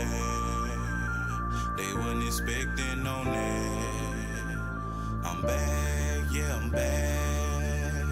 that. They weren't expecting on that. I'm back, yeah, I'm back.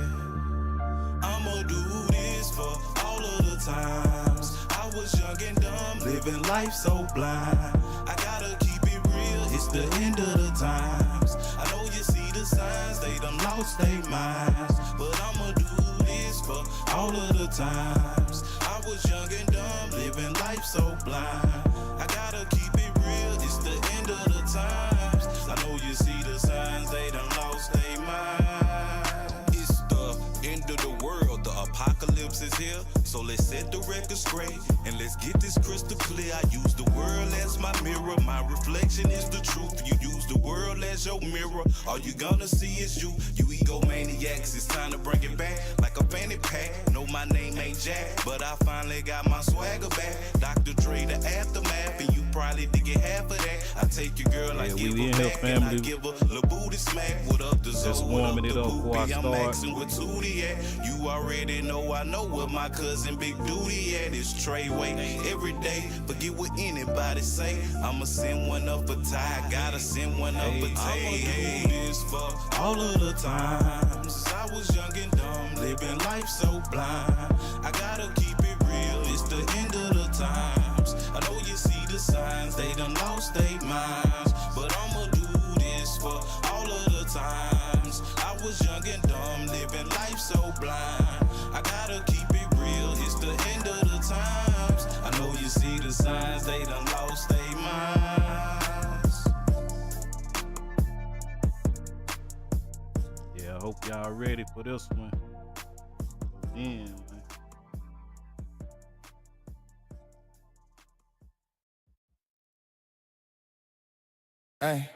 I'ma do this for all of the times I was young and dumb, living life so blind. I gotta keep it real, it's the end of the times. I know you see the signs, they done lost their minds. But I'ma do this for all of the times I was young and dumb, living life so blind. I gotta keep it real, it's the end of the times. I know you see the signs, they done lost their minds. It's the end of the world, the apocalypse is here. So let's set the record straight and let's get this crystal clear. I use the world as my mirror, my reflection is the truth. You use the world as your mirror, all you gonna see is you. You egomaniacs, it's time to bring it back like a fanny pack. No, my name ain't Jack, but I finally got my swagger back. Dr. Dre, the aftermath, and you probably did get half of that. I take your girl, I give her back, and I give her a booty smack. What up, the Just warming it up before I start. I'm asking with Tootie at. You already know I know what my cousin Big Duty at. It's Treyway every day. Forget what anybody say. I'ma send one up for Ty. Gotta send one up for Tay. I'ma do this for all of the times since I was young and dumb, living life so blind. I gotta keep it real. It's the end of the times. I know you see the signs. They done lost their minds. But I'ma do this for all of the times I was young and dumb, living life so blind. I gotta keep it real, it's the end of the times. I know you see the signs, they done lost their minds. Yeah, I hope y'all ready for this one. Yeah, man. Hey.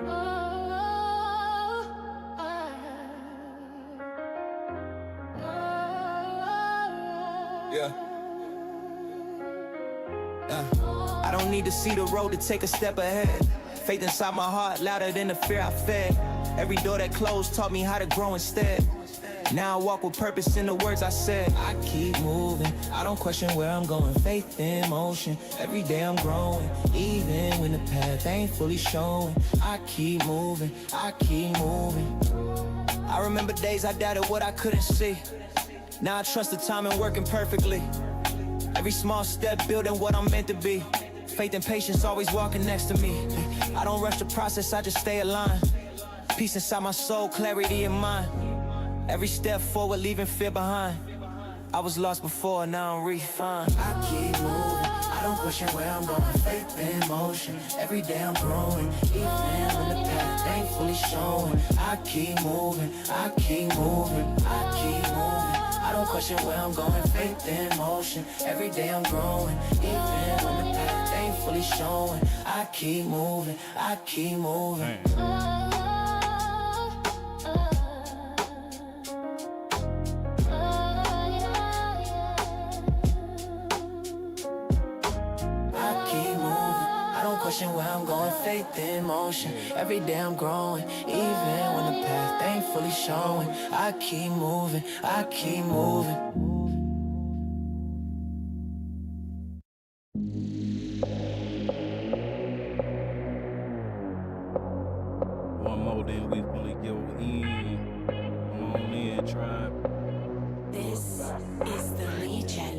Yeah. I don't need to see the road to take a step ahead. Faith inside my heart louder than the fear I fed. Every door that closed taught me how to grow instead. Now I walk with purpose in the words I said. I keep moving, I don't question where I'm going. Faith in motion, every day I'm growing. Even when the path ain't fully showing, I keep moving, I keep moving. I remember days I doubted what I couldn't see. Now I trust the timing working perfectly. Every small step building what I'm meant to be. Faith and patience always walking next to me. I don't rush the process, I just stay aligned. Peace inside my soul, clarity in mind. Every step forward, leaving fear behind. I was lost before, now I'm refined. I keep moving, I don't question where I'm going. Faith in motion, every day I'm growing. Even when the path ain't fully showing, I keep moving, I keep moving, I keep moving. I don't question where I'm going. Faith in motion, every day I'm growing. Even when the path ain't fully showing, I keep moving, I keep moving. Where I'm going, faith in motion. Every day I'm growing, even when the path ain't fully showing. I keep moving, I keep moving. One more, then we finna go in. Come on in, tribe. This is the Legion.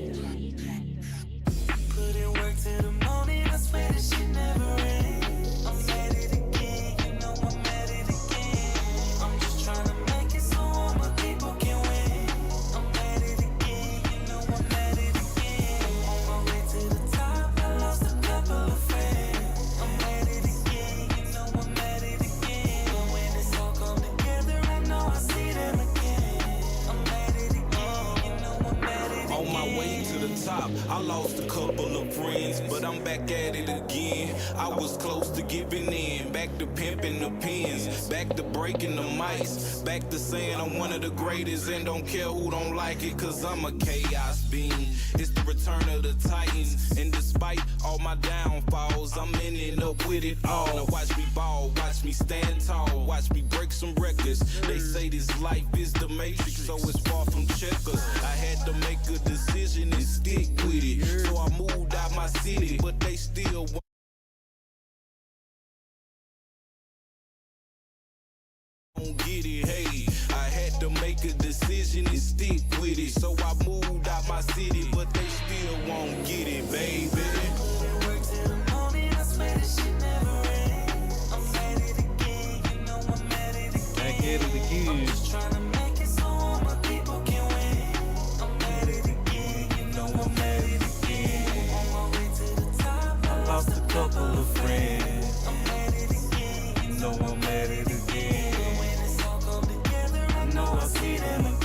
Put in work till the morning, I swear this shit never ends. I'm at it again, you know I'm at it again. I'm just trying to make it so all my people can win. I'm at it again, you know I'm at it again. On my way to the top, I lost a couple of friends. I'm at it again, you know I'm at it again. But when it's all come together, I know I see them again. I'm at it again, you know I'm at it again. On my way to the top, I lost a couple of friends, but I'm back at it again. I was close to giving in, back to pimping the pins, back to breaking the mics, back to saying I'm one of the greatest and don't care who don't like it, cause I'm a chaos being. It's the return of the Titans, and despite all my downfalls, I'm ending up with it all. Now watch me ball, watch me stand tall, watch me break some records. They say this life is the matrix, so it's far from checkers. I had to make a decision and stick with it, so I moved out my city, but they still decision and stick with it. So I moved out my city, but they still won't get it, baby. Work till the morning, I swear this shit never ends. I'm at it again, you know I'm at it again. Back at it again. Just trying to make it so all my people can win. I'm at it again, you know I'm at it again. On my way to the top, I lost a couple of friends. I'm at it again, you know I'm at it again. But when it's all come together, I know I'll see them again.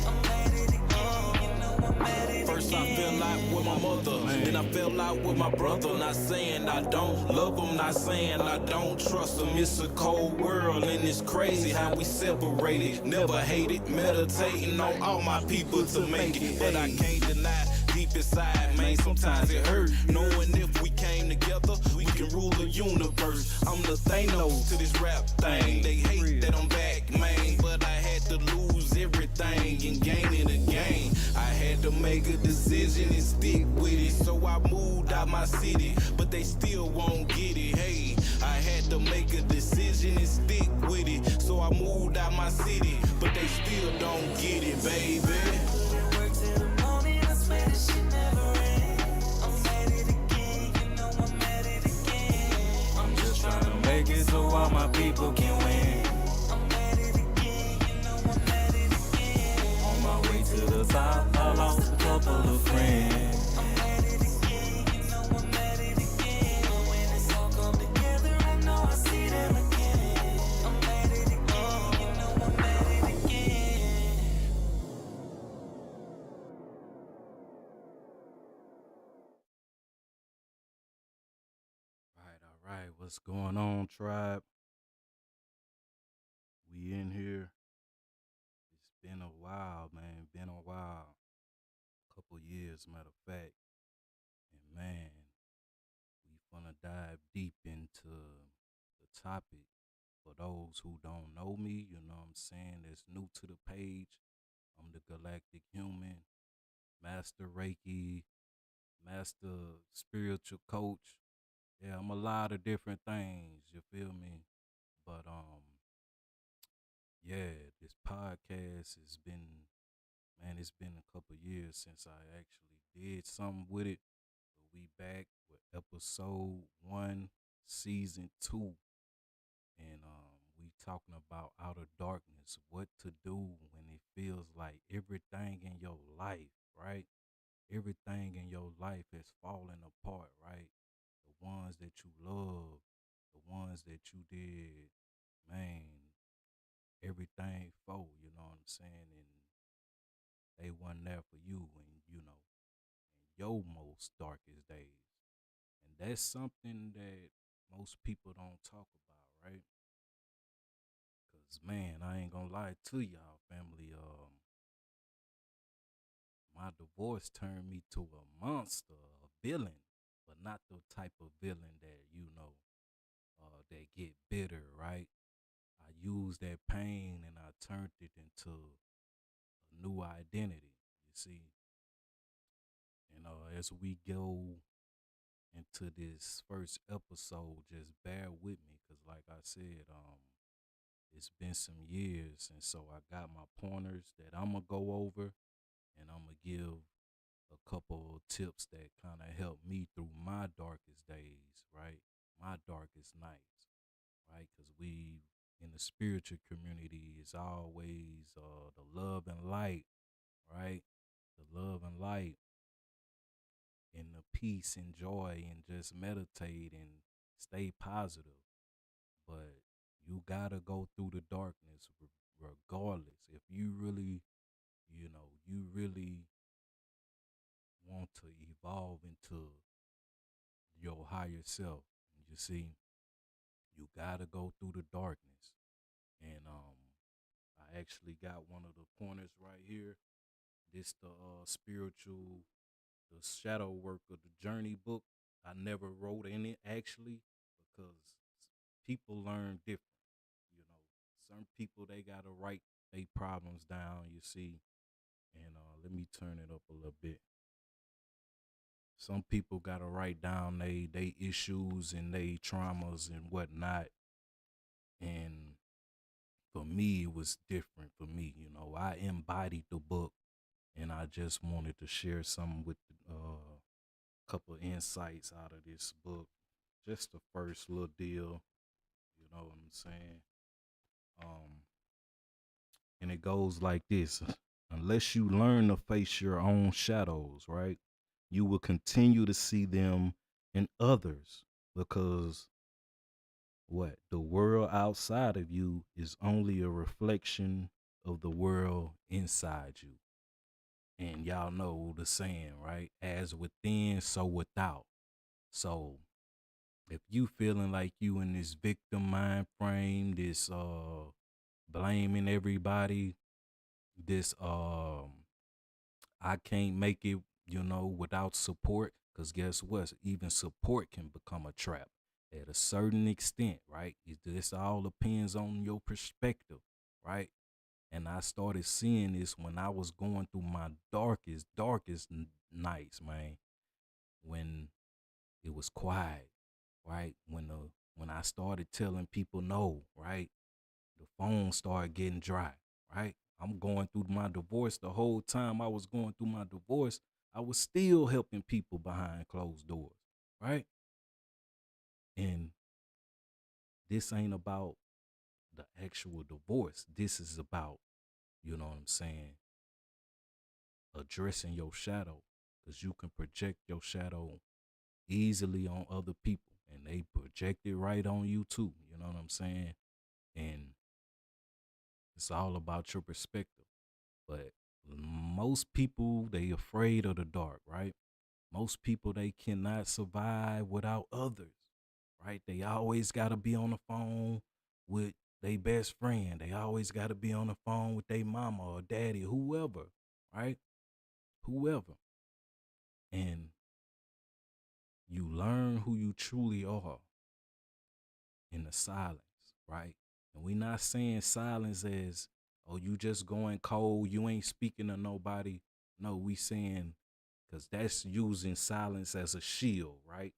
I'm at it again, you know I'm at it again. First I fell out with my mother, then I fell out with my brother. Not saying I don't love them, not saying I don't trust them. It's a cold world and it's crazy how we separated. Never hated, meditating on all my people to make it. But I can't deny, deep inside, man, sometimes it hurt. Knowing if we came together, we can rule the universe. I'm the Thanos to this rap thing. They hate that I'm back, man, but I had to lose everything and gain it again. I had to make a decision and stick with it. So I moved out my city, but they still won't get it. Hey, I had to make a decision and stick with it. So I moved out my city, but they still don't get it, baby. Work till the morning, I swear this shit never ends. I'm at it again, you know I'm at it again. I'm just trying to make it so all my people can win. I'm at it again, you know I'm at it again. On my way to the top, I lost a couple of friends. I'm at it again, you know I'm at it again. But when it's all come together, I know I'll see them again. I'm at it again, you know I'm at it again. All right. What's going on, tribe? We in here. It's been a while, man. Been a while. Couple years, matter of fact. And man, we gonna dive deep into the topic. For those who don't know me, you know what I'm saying, that's new to the page. I'm the Galactic Human, Master Reiki, Master Spiritual Coach. Yeah, I'm a lot of different things, you feel me? But yeah, this podcast has been, man, it's been a couple years since I actually did something with it. But we back with episode 1, season 2. And we talking about outer darkness, what to do when it feels like everything in your life, right? Everything in your life is falling apart, right? The ones that you love, the ones that you did, man, everything for, you know what I'm saying? And they wasn't there for you and you know, in your most darkest days. And that's something that most people don't talk about, right? Cause man, I ain't gonna lie to y'all, family. My divorce turned me to a monster, a villain, but not the type of villain that that get bitter, right? I used that pain and I turned it into a new identity. You see, and as we go into this first episode, just bear with me, cause like I said, it's been some years, and so I got my pointers that I'm gonna go over, and I'm gonna give a couple of tips that kind of helped me through my darkest days, right? My darkest nights, right? Because we in the spiritual community is always the love and light, right? The love and light and the peace and joy and just meditate and stay positive. But you gotta go through the darkness regardless. If you really, you really want to evolve into your higher self, you see, you gotta go through the darkness. And I actually got one of the pointers right here. This the spiritual, the shadow work of the journey book. I never wrote in it actually because people learn different. You know, some people they gotta write their problems down. You see, and let me turn it up a little bit. Some people gotta write down they issues and they traumas and whatnot. And for me, it was different for me. You know, I embodied the book, and I just wanted to share some with couple of insights out of this book. Just the first little deal, you know what I'm saying? Um, and it goes like this: unless you learn to face your own shadows, right, you will continue to see them in others because what the world outside of you is only a reflection of the world inside you. And y'all know the saying, right? As within, so without. So if you feeling like you in this victim mind frame, this blaming everybody, this I can't make it, you know, without support, because guess what? Even support can become a trap at a certain extent, right? This all depends on your perspective, right? And I started seeing this when I was going through my darkest nights, man. When it was quiet, right? When I started telling people no, right? The phone started getting dry, right? I'm going through my divorce. The whole time I was going through my divorce, I was still helping people behind closed doors, right? And this ain't about the actual divorce. This is about, you know what I'm saying, addressing your shadow, because you can project your shadow easily on other people and they project it right on you too. You know what I'm saying? And it's all about your perspective. But most people, they afraid of the dark, right? Most people, they cannot survive without others, right? They always got to be on the phone with their best friend. They always got to be on the phone with their mama or daddy, whoever, right? Whoever. And you learn who you truly are in the silence, right? And we not saying silence as, oh, you just going cold, you ain't speaking to nobody. No, we saying, because that's using silence as a shield, right?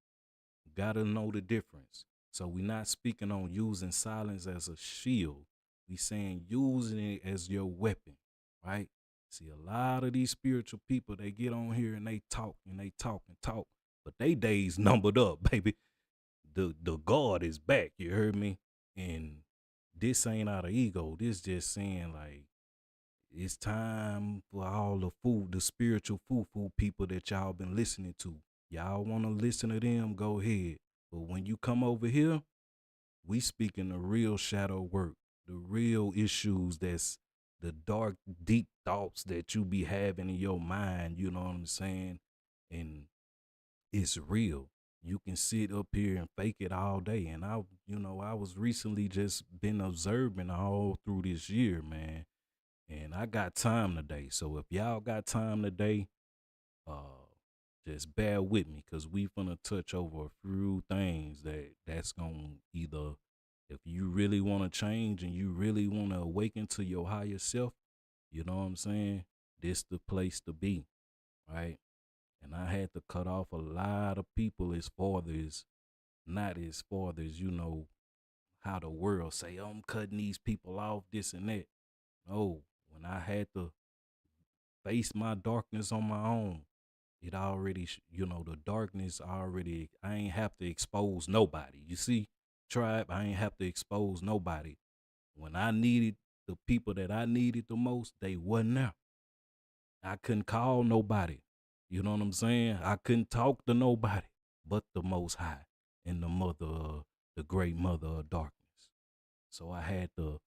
You gotta know the difference. So we not speaking on using silence as a shield. We saying using it as your weapon, right? See, a lot of these spiritual people, they get on here and they talk and they talk and talk, but they days numbered up, baby. The God is back. You heard me? And this ain't out of ego. This just saying like it's time for all the spiritual foo people that y'all been listening to. Y'all want to listen to them? Go ahead. But when you come over here, we speaking the real shadow work, the real issues that's the dark, deep thoughts that you be having in your mind. You know what I'm saying? And it's real. You can sit up here and fake it all day. And I was recently just been observing all through this year, man. And I got time today. So if y'all got time today, just bear with me, because we finna touch over a few things that's gonna either, if you really want to change and you really want to awaken to your higher self, you know what I'm saying? This the place to be, right? And I had to cut off a lot of people as far as, not as far as, you know, how the world say, oh, I'm cutting these people off, this and that. No, when I had to face my darkness on my own, it already, the darkness already, I ain't have to expose nobody. You see, tribe, I ain't have to expose nobody. When I needed the people that I needed the most, they wasn't there. I couldn't call nobody. You know what I'm saying? I couldn't talk to nobody but the Most High and the mother, the great mother of darkness. So I had to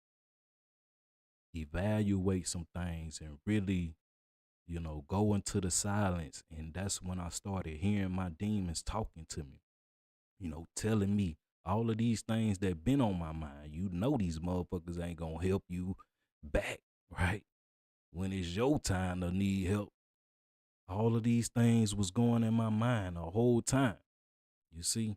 evaluate some things and really, go into the silence. And that's when I started hearing my demons talking to me, telling me all of these things that been on my mind. These motherfuckers ain't gonna help you back, right? When it's your time to need help. All of these things was going in my mind the whole time. You see,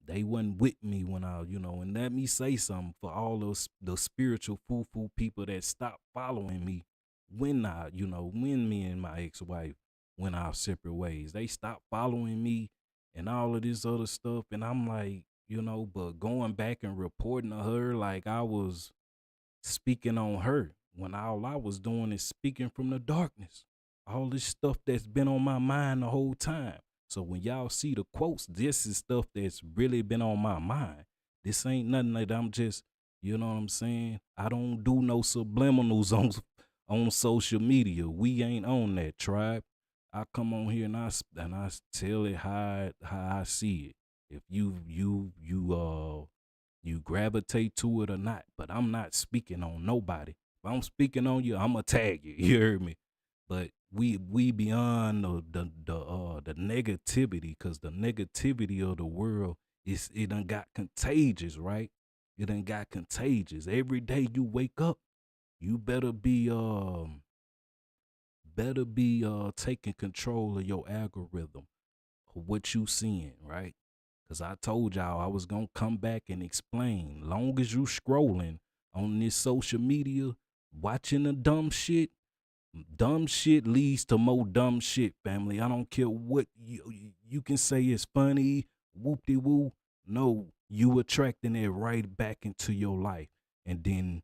they wasn't with me when and let me say something for all those the spiritual foo people that stopped following me when when me and my ex-wife went our separate ways. They stopped following me and all of this other stuff. And I'm like, but going back and reporting to her like I was speaking on her when all I was doing is speaking from the darkness. All this stuff that's been on my mind the whole time. So when y'all see the quotes, this is stuff that's really been on my mind. This ain't nothing that I'm just, you know what I'm saying? I don't do no subliminals on social media. We ain't on that, tribe. I come on here and I tell it how I see it. If you gravitate to it or not, but I'm not speaking on nobody. If I'm speaking on you, I'ma tag you. You heard me? But we beyond the negativity, cause the negativity of the world it done got contagious, right? It done got contagious. Every day you wake up, you better be taking control of your algorithm of what you seeing, right? Cause I told y'all I was gonna come back and explain. Long as you scrolling on this social media, watching the dumb shit leads to more dumb shit, family. I don't care what you can say is funny, whoop-de-woo. No, you attracting it right back into your life. And then,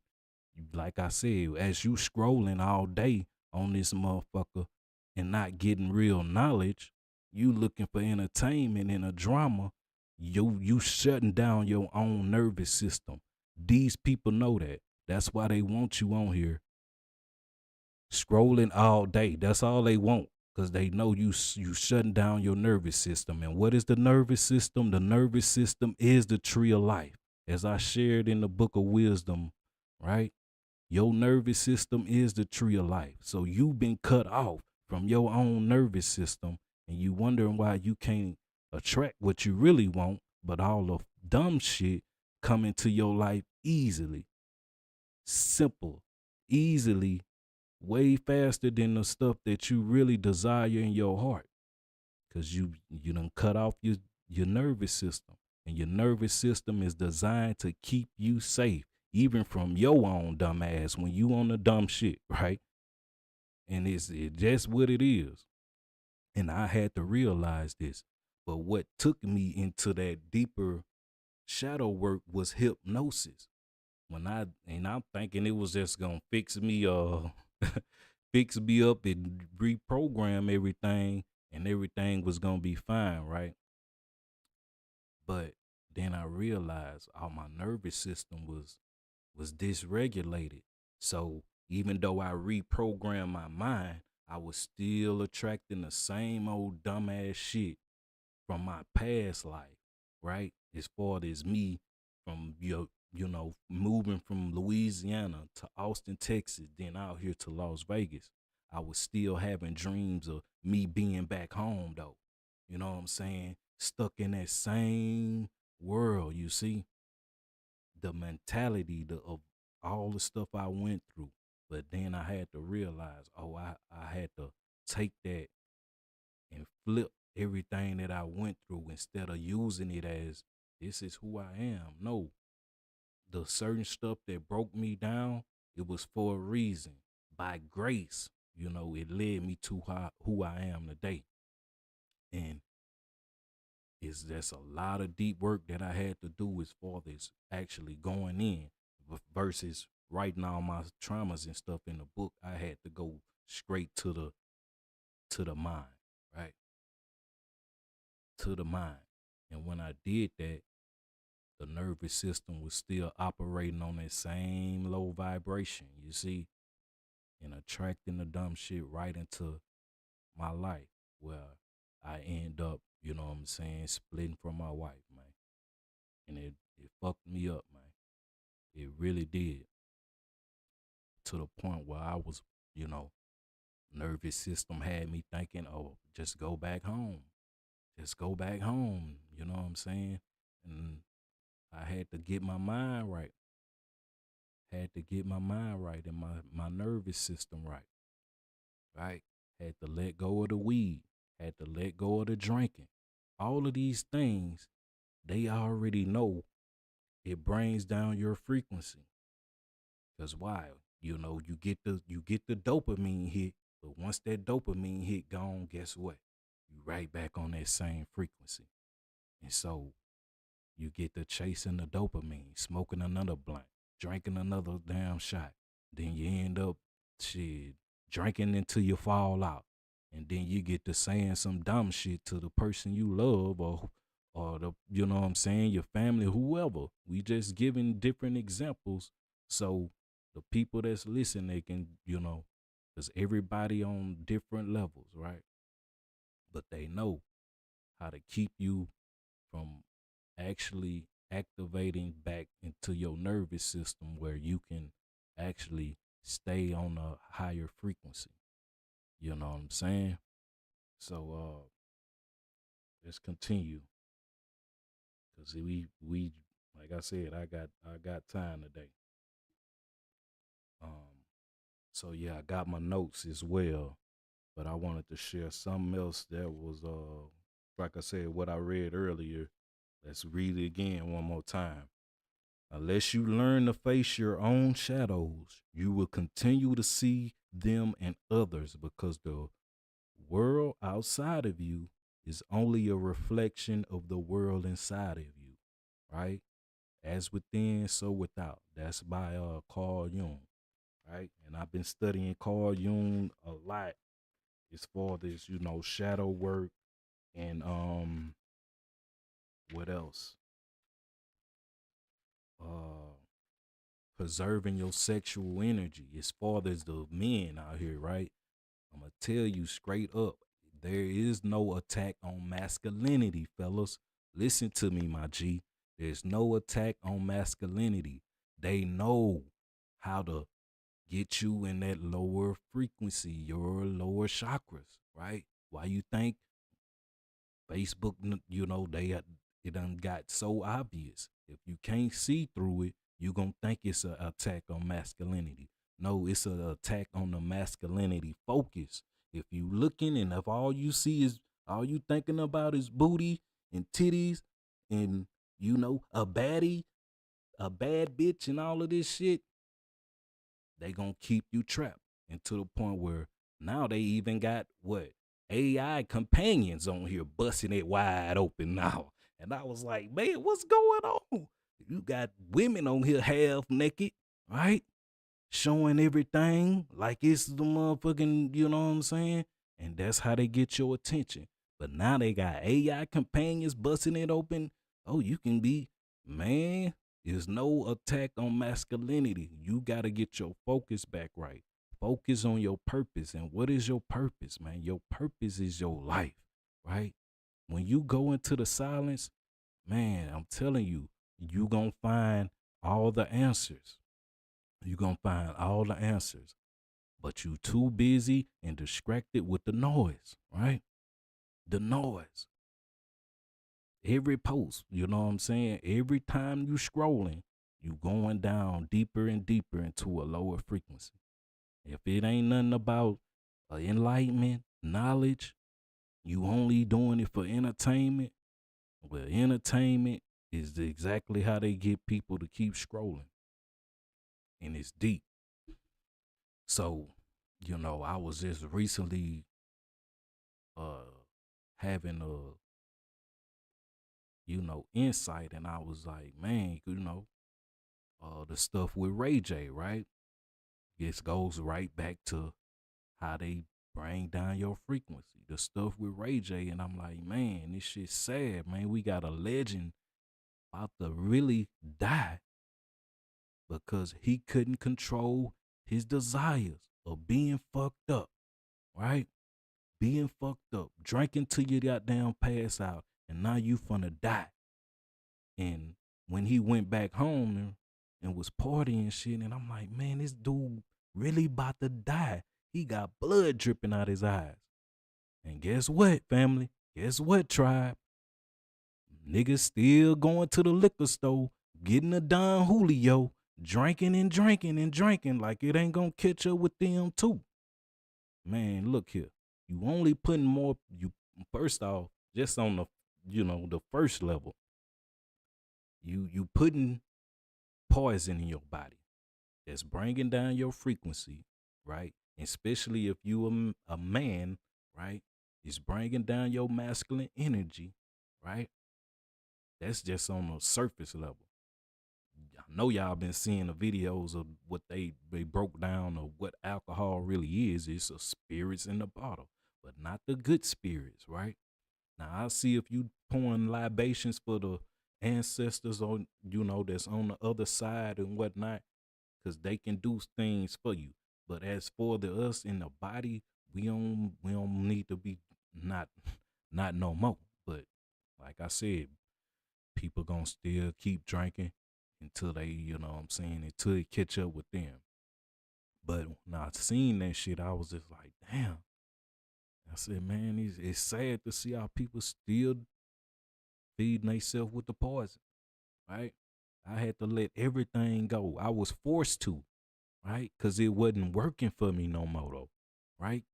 like I said, as you scrolling all day on this motherfucker and not getting real knowledge, you looking for entertainment and a drama, you shutting down your own nervous system. These people know that. That's why they want you on here scrolling all day. That's all they want, because they know you shutting down your nervous system. And what is the nervous system? The nervous system is the tree of life, as I shared in the book of wisdom, right? Your nervous system is the tree of life. So you've been cut off from your own nervous system, and you wondering why you can't attract what you really want, but all the dumb shit come into your life easily, simple, easily, way faster than the stuff that you really desire in your heart. Cause you done cut off your nervous system. And your nervous system is designed to keep you safe, even from your own dumb ass when you on the dumb shit, right? And it's just what it is. And I had to realize this. But what took me into that deeper shadow work was hypnosis. I'm thinking it was just gonna fix me fix me up and reprogram everything, and everything was gonna be fine, right? But then I realized all my nervous system was dysregulated. So even though I reprogrammed my mind, I was still attracting the same old dumbass shit from my past life, right? As far as me from moving from Louisiana to Austin, Texas, then out here to Las Vegas, I was still having dreams of me being back home though. You know what I'm saying? Stuck in that same world, you see? The mentality of all the stuff I went through. But then I had to realize, I had to take that and flip everything that I went through instead of using it as this is who I am. No, the certain stuff that broke me down, it was for a reason. By grace, it led me to who I am today. And it's just a lot of deep work that I had to do as far as actually going in versus writing all my traumas and stuff in the book. I had to go straight to the mind, right? To the mind. And when I did that, the nervous system was still operating on that same low vibration, you see, and attracting the dumb shit right into my life, where I end up, splitting from my wife, man. And it fucked me up, man. It really did. To the point where I was, nervous system had me thinking, oh, just go back home. Just go back home. You know what I'm saying? And I had to get my mind right. Had to get my mind right and my nervous system right. Right? Had to let go of the weed. Had to let go of the drinking. All of these things, they already know it brings down your frequency. Cause why? You get the dopamine hit, but once that dopamine hit gone, guess what? You right back on that same frequency. And so you get to chasing the dopamine, smoking another blunt, drinking another damn shot. Then you end up shit drinking until you fall out. And then you get to saying some dumb shit to the person you love or the you know what I'm saying, your family, whoever. We just giving different examples so the people that's listening they can, because everybody on different levels, right? But they know how to keep you from actually activating back into your nervous system where you can actually stay on a higher frequency. You know what I'm saying? So let's continue. Cause we like I said, I got time today. So yeah, I got my notes as well, but I wanted to share something else that was like I said, what I read earlier. Let's read it again one more time. Unless you learn to face your own shadows, you will continue to see them in others because the world outside of you is only a reflection of the world inside of you, right? As within, so without. That's by Carl Jung, right? And I've been studying Carl Jung a lot as far as, shadow work and what else? Uh Preserving your sexual energy as far as the men out here, right? I'm gonna tell you straight up, there is no attack on masculinity, fellas. Listen to me, my G. There's no attack on masculinity. They know how to get you in that lower frequency, your lower chakras, right? Why you think Facebook, it done got so obvious. If you can't see through it, you gonna think it's an attack on masculinity. No, it's an attack on the masculinity focus. If you looking and if all you see is all you thinking about is booty and titties and a baddie, a bad bitch and all of this shit, they gonna keep you trapped. And to the point where now they even got what? AI companions on here busting it wide open now. And I was like, man, what's going on? You got women on here half naked, right? Showing everything like it's the motherfucking, you know what I'm saying? And that's how they get your attention. But now they got AI companions busting it open. Oh, you can be, man, there's no attack on masculinity. You got to get your focus back right. Focus on your purpose. And what is your purpose, man? Your purpose is your life, right? When you go into the silence, man, I'm telling you, you going to find all the answers. You're going to find all the answers. But you too busy and distracted with the noise, right? The noise. Every post, you know what I'm saying? Every time you scrolling, you going down deeper and deeper into a lower frequency. If it ain't nothing about enlightenment, knowledge, you only doing it for entertainment. Well, entertainment is exactly how they get people to keep scrolling. And it's deep. So, I was just recently having a insight, and I was like, man, the stuff with Ray J, right? This goes right back to how they bring down your frequency. The stuff with Ray J, and I'm like, man, this shit's sad, man. We got a legend about to really die because he couldn't control his desires of being fucked up, right? Being fucked up, drinking till you goddamn pass out, and now you finna die. And when he went back home and was partying and shit, and I'm like, man, this dude really about to die. He got blood dripping out his eyes. And guess what, family? Guess what, tribe? Niggas still going to the liquor store, getting a Don Julio, drinking and drinking and drinking like it ain't gonna catch up with them too. Man, look here. You only putting more, first off, just on the, the first level, you putting poison in your body that's bringing down your frequency, right? Especially if you a man, right? It's bringing down your masculine energy, right? That's just on the surface level. I know y'all been seeing the videos of what they broke down of what alcohol really is. It's a spirits in the bottle, but not the good spirits, right? Now I see if you pouring libations for the ancestors on, that's on the other side and whatnot, because they can do things for you. But as for us in the body, we don't need to be not not no more. But like I said, people gonna still keep drinking until they, until it catch up with them. But when I seen that shit, I was just like, damn. I said, man, it's sad to see how people still feeding themselves with the poison, right? I had to let everything go. I was forced to, right? Because it wasn't working for me no more, though, right?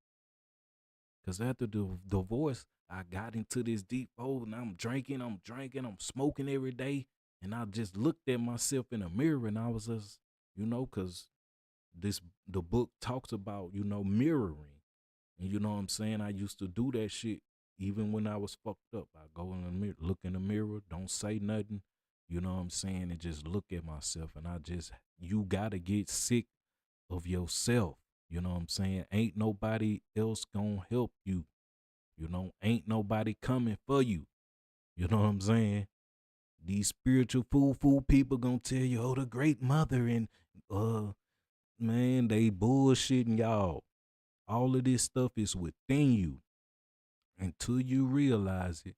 Because after the divorce, I got into this deep hole and I'm drinking, I'm smoking every day. And I just looked at myself in the mirror and I was just, because the book talks about, mirroring. And you know what I'm saying? I used to do that shit even when I was fucked up. I go in the mirror, look in the mirror, don't say nothing, you know what I'm saying? And just look at myself. And you got to get sick of yourself. You know what I'm saying? Ain't nobody else gonna help you. Ain't nobody coming for you. You know what I'm saying? These spiritual fool people gonna tell you, oh, the great mother and man, they bullshitting y'all. All of this stuff is within you. Until you realize it,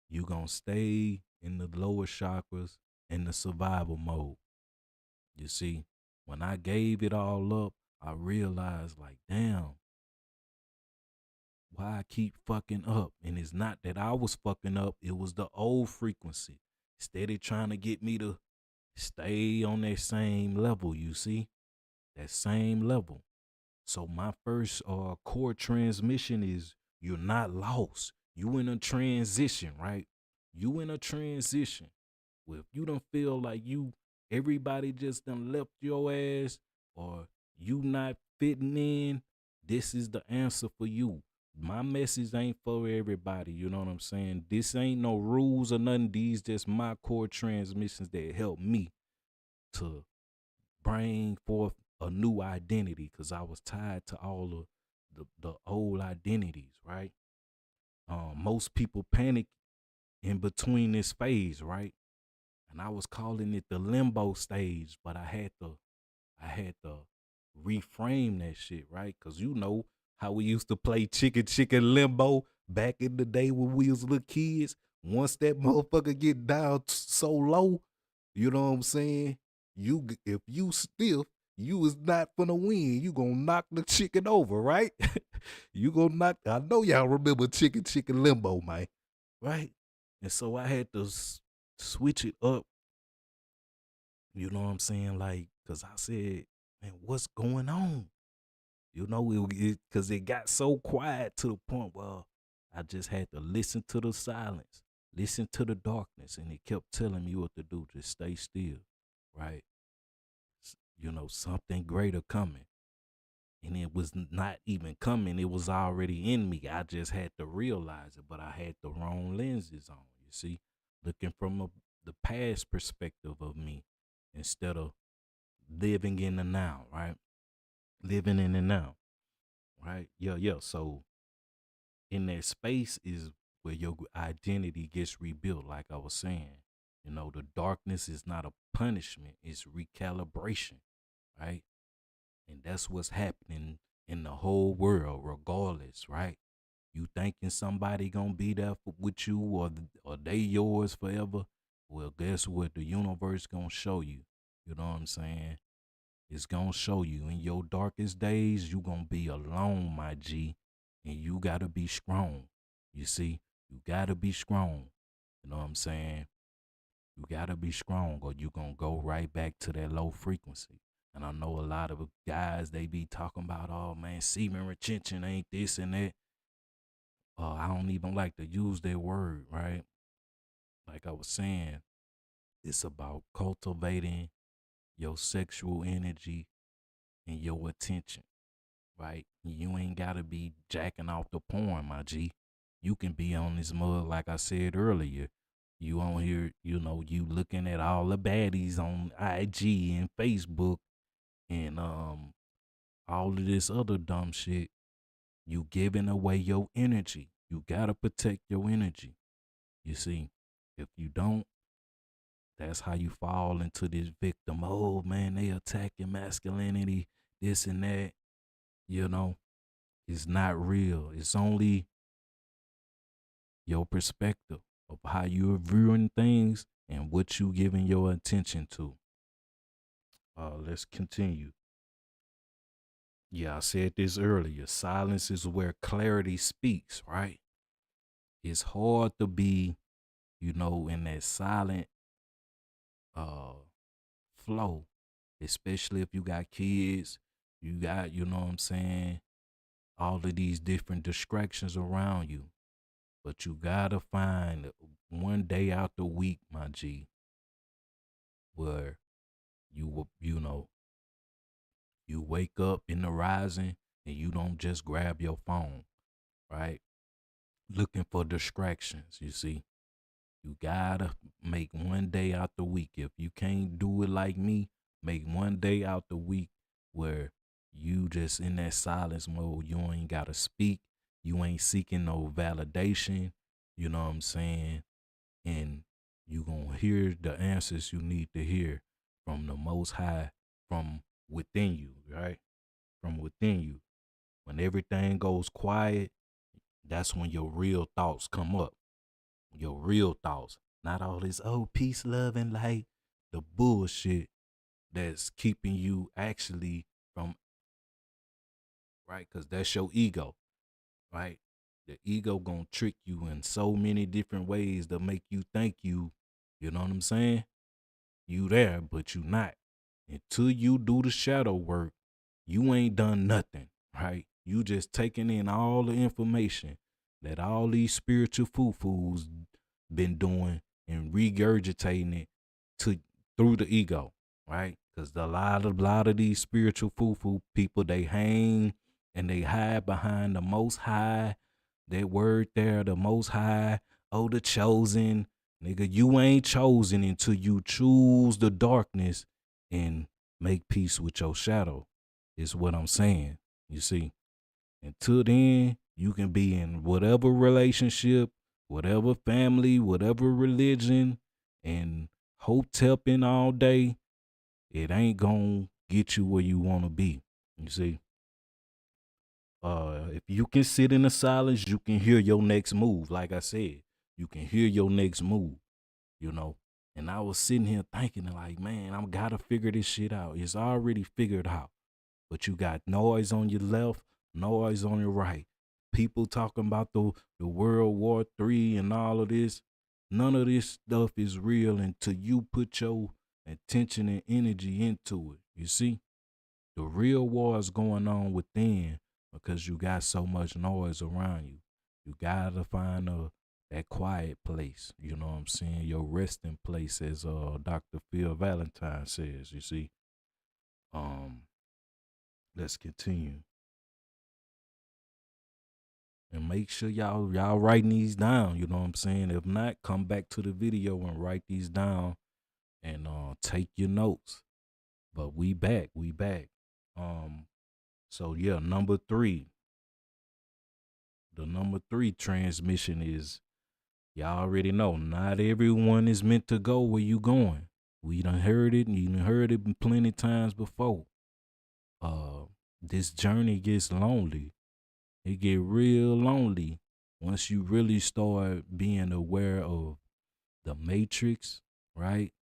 you gonna stay in the lower chakras in the survival mode. You see, when I gave it all up, I realized like, damn, why I keep fucking up. And it's not that I was fucking up, it was the old frequency. Steady trying to get me to stay on that same level, you see? That same level. So my first core transmission is you're not lost. You in a transition, right? You in a transition. Well, if you don't feel like everybody just done left your ass or you not fitting in, this is the answer for you. My message ain't for everybody, you know what I'm saying? This ain't no rules or nothing. These just my core transmissions that help me to bring forth a new identity because I was tied to all of the old identities, right? Most people panic in between this phase, right? And I was calling it the limbo stage, but I had to reframe that shit, right? Cause how we used to play chicken limbo back in the day when we was little kids. Once that motherfucker get down so low, you know what I'm saying? If you stiff, you is not gonna win. You gonna knock the chicken over, right? You gonna knock. I know y'all remember chicken limbo, man, right? And so I had to switch it up. You know what I'm saying? Like, cause I said, man, what's going on? Cause it got so quiet to the point where I just had to listen to the silence, listen to the darkness, and it kept telling me what to do. Just stay still, right? Something greater coming. And it was not even coming. It was already in me. I just had to realize it, but I had the wrong lenses on, you see, looking from the past perspective of me instead of living in the now, right? Living in the now, right? Yeah. So in that space is where your identity gets rebuilt, like I was saying. The darkness is not a punishment, it's recalibration, right? And that's what's happening in the whole world, regardless, right? You thinking somebody gonna be there with you or they yours forever? Well, guess what? The universe gonna show you. You know what I'm saying? It's gonna show you in your darkest days, you gonna be alone, my G. And you gotta be strong. You see? You gotta be strong. You know what I'm saying? You gotta be strong or you gonna go right back to that low frequency. And I know a lot of guys, they be talking about, oh man, semen retention ain't this and that. I don't even like to use that word, right? Like I was saying, it's about cultivating your sexual energy and your attention, right? You ain't gotta be jacking off the porn, my G. You can be on this mud, like I said earlier. You on here, you looking at all the baddies on IG and Facebook and all of this other dumb shit. You giving away your energy. You gotta protect your energy. You see, if you don't, that's how you fall into this victim. Oh man, they attacking masculinity, this and that. You know, it's not real. It's only your perspective of how you're viewing things and what you giving your attention to. Let's continue. Yeah, I said this earlier. Silence is where clarity speaks, right? It's hard to be, in that silent uh flow, especially if you got kids, you got, you know what I'm saying, all of these different distractions around you. But you gotta find one day out the week, my G, where you wake up in the rising and you don't just grab your phone, right? Looking for distractions, you see. You gotta make one day out the week. If you can't do it like me, make one day out the week where you just in that silence mode. You ain't gotta speak. You ain't seeking no validation. You know what I'm saying? And you gonna hear the answers you need to hear from the Most High, from within you, right? From within you. When everything goes quiet, that's when your real thoughts come up. Your real thoughts. Not all this, peace, love, and light. The bullshit that's keeping you actually from, right? Because that's your ego, right? The ego gonna trick you in so many different ways to make you think you know what I'm saying? You there, but you not. Until you do the shadow work, you ain't done nothing, right? You just taking in all the information that all these spiritual foo-foos been doing and regurgitating it through the ego, right? Because a lot of these spiritual foo-foo people, they hang and they hide behind the Most High. That word there, the Most High, the chosen. Nigga, you ain't chosen until you choose the darkness and make peace with your shadow, is what I'm saying. You see, until then, you can be in whatever relationship, whatever family, whatever religion, and hotepping all day. It ain't gonna get you where you want to be. You see, if you can sit in the silence, you can hear your next move. Like I said, you can hear your next move, And I was sitting here thinking like, man, I'm gotta figure this shit out. It's already figured out. But you got noise on your left, noise on your right. People talking about the World War III and all of this. None of this stuff is real until you put your attention and energy into it. You see? The real war is going on within because you got so much noise around you. You gotta find that quiet place. You know what I'm saying? Your resting place, as Dr. Phil Valentine says, you see. Let's continue. And make sure y'all writing these down, you know what I'm saying? If not, come back to the video and write these down and take your notes. But we back. So yeah, number 3. The number 3 transmission is, y'all already know, not everyone is meant to go where you going. We done heard it, and you done heard it plenty times before. This journey gets lonely. It get real lonely once you really start being aware of the matrix, right?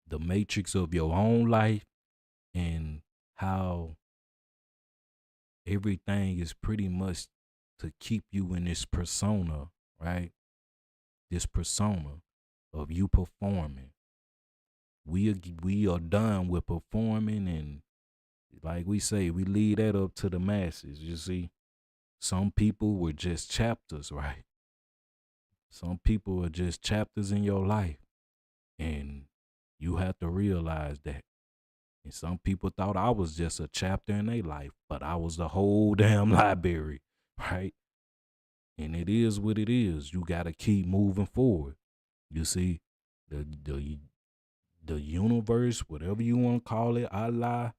The matrix of your own life and how everything is pretty much to keep you in this persona, right? This persona of you performing. We are done with performing, and like we say, we leave that up to the masses, you see. Some people were just chapters, right? Some people are just chapters in your life, and you have to realize that. And some people thought I was just a chapter in their life, but I was the whole damn library, right? And it is what it is. You got to keep moving forward. You see, the the universe, whatever you want to call it, Allah,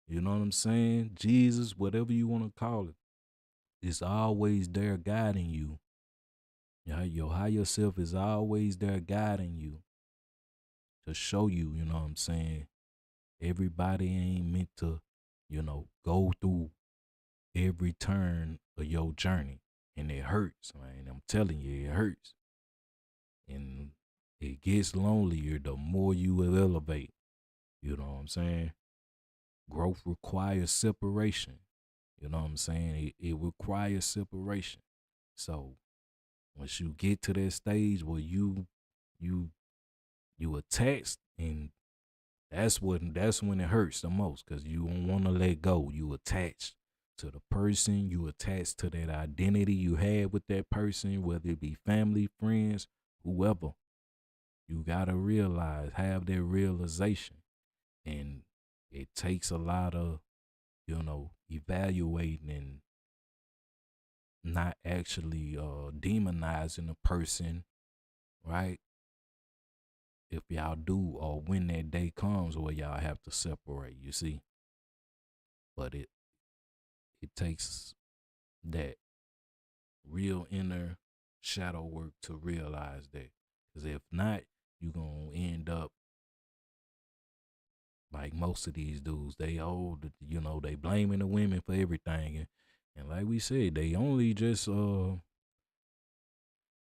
you know what I'm saying? Jesus, whatever you want to call it, it's always there guiding you. Yeah, your higher self is always there guiding you to show you, you know what I'm saying? Everybody ain't meant to, go through every turn of your journey. And it hurts, man. I'm telling you, it hurts. And it gets lonelier the more you elevate. You know what I'm saying? Growth requires separation. You know what I'm saying? It requires separation. So once you get to that stage where you attached, and that's when it hurts the most, because you don't want to let go. You attached to the person, you attached to that identity you had with that person, whether it be family, friends, whoever. You gotta realize, have that realization. And it takes a lot of, evaluating and not actually demonizing a person, right? If y'all do, or when that day comes where y'all have to separate, you see. But it takes that real inner shadow work to realize that. Because if not, you're going to end up like most of these dudes. They they blaming the women for everything. And like we said, they only just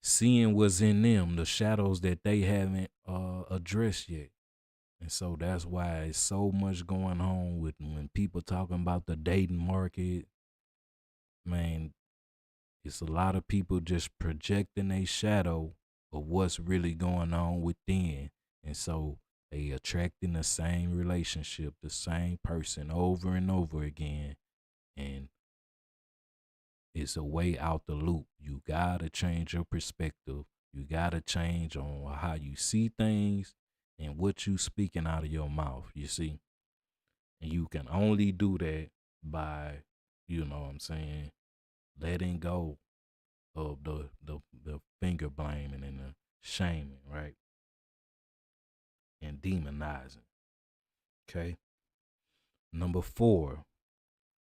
seeing what's in them, the shadows that they haven't addressed yet. And so that's why it's so much going on with when people talking about the dating market. Man, it's a lot of people just projecting a shadow of what's really going on within. And so they attracting the same relationship, the same person over and over again. And it's a way out the loop. You gotta change your perspective. You gotta change on how you see things and what you speaking out of your mouth, you see. And you can only do that by, you know what I'm saying, letting go of the finger blaming and the shaming, right? And demonizing. Okay. Number 4,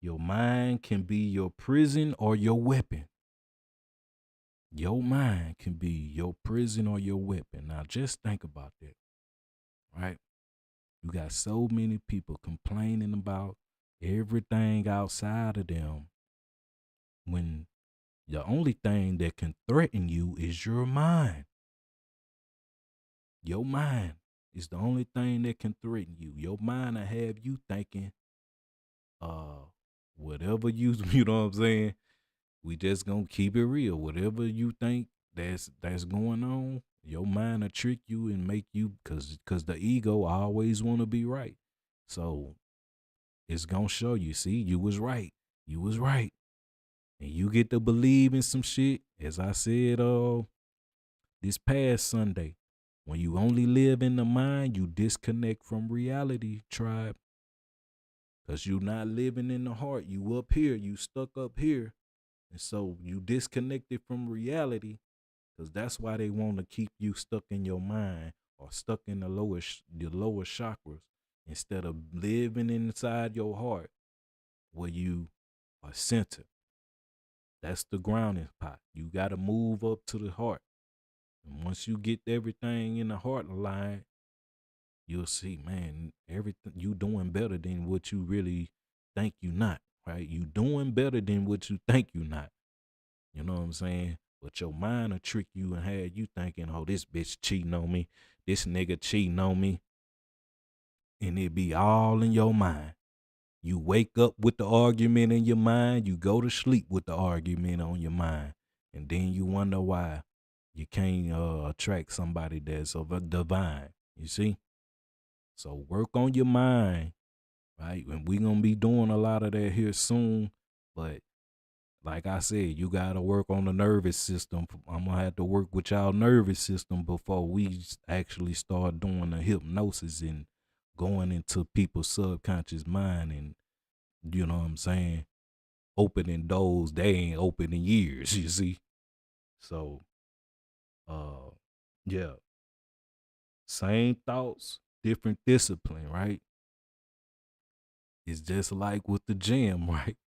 your mind can be your prison or your weapon. Your mind can be your prison or your weapon. Now just think about that, right? You got so many people complaining about everything outside of them when the only thing that can threaten you is your mind. Your mind is the only thing that can threaten you. Your mind will have you thinking, whatever you know what I'm saying? We just gonna keep it real. Whatever you think that's going on, your mind will trick you and make you, cause the ego always wanna be right. So it's gonna show you, see, you was right. You was right. And you get to believe in some shit. As I said, this past Sunday, when you only live in the mind, you disconnect from reality, tribe. Cause you not living in the heart. You up here, you stuck up here. And so you disconnected from reality, because that's why they want to keep you stuck in your mind or stuck in the lower chakras, instead of living inside your heart where you are centered. That's the grounding pot. You got to move up to the heart. And once you get everything in the heart line, you'll see, man, everything you doing better than what you really think you not, right? You doing better than what you think you not. You know what I'm saying? But your mind will trick you and have you thinking, oh, this bitch cheating on me. This nigga cheating on me. And it be all in your mind. You wake up with the argument in your mind. You go to sleep with the argument on your mind. And then you wonder why you can't attract somebody that's of a divine. You see? So work on your mind, right? And we're going to be doing a lot of that here soon. But like I said, you got to work on the nervous system. I'm going to have to work with y'all nervous system before we actually start doing the hypnosis and going into people's subconscious mind and, you know what I'm saying, opening doors they ain't opened in years, you see? So, yeah. Same thoughts, different discipline, right? It's just like with the gym, right?